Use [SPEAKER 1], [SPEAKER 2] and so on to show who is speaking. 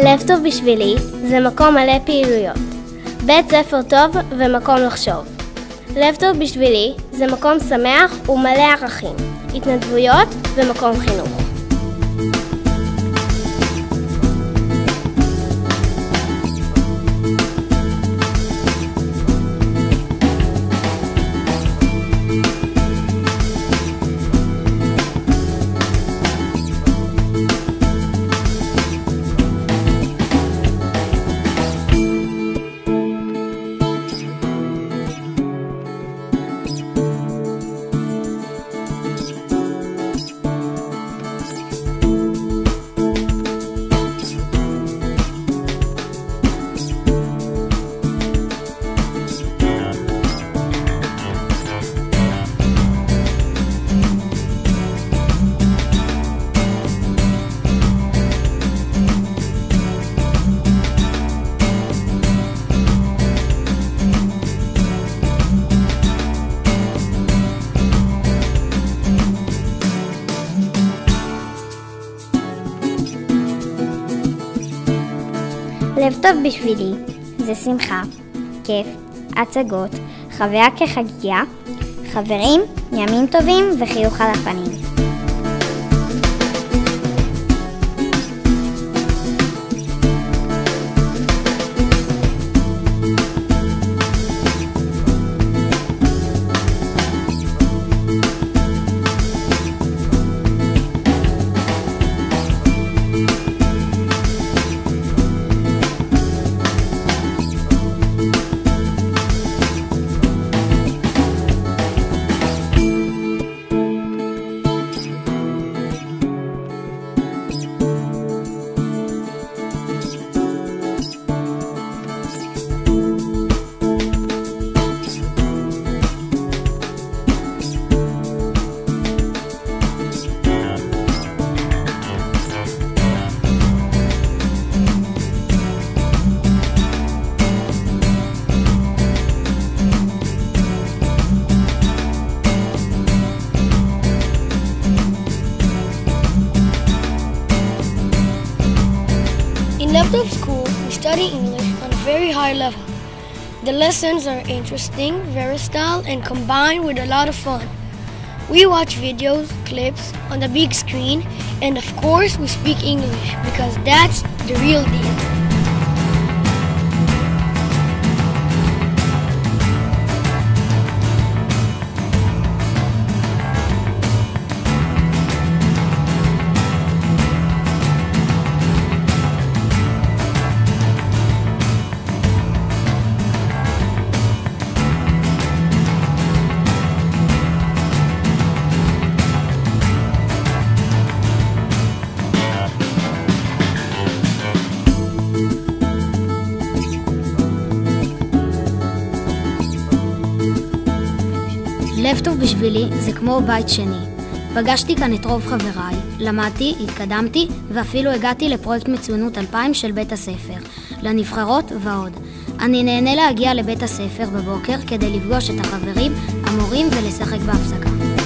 [SPEAKER 1] לב טוב בשבילי זה מקום מלא פעילויות. בית ספר טוב ומקום לחשוב. לב טוב בשבילי זה מקום שמח ומלא ערכים, התנדבויות ומקום חינוך. לב טוב בשבילי זה שמחה, כיף, הצגות, חוויה כחגיגה, חברים, ימים טובים וחיוך על הפנים.
[SPEAKER 2] In Love Tov School, we study English on a very high level. The lessons are interesting, versatile, and combined with a lot of fun. We watch videos, clips on the big screen, and of course we speak English because that's the real deal.
[SPEAKER 3] לב טוב בשבילי זה כמו בית שני. פגשתי כאן את רוב חבריי, למדתי, התקדמתי ואפילו הגעתי לפרויקט מצוינות 2000 של בית הספר, לנבחרות ועוד. אני נהנה להגיע לבית הספר בבוקר כדי לפגוש את החברים, המורים ולשחק בהפסקה.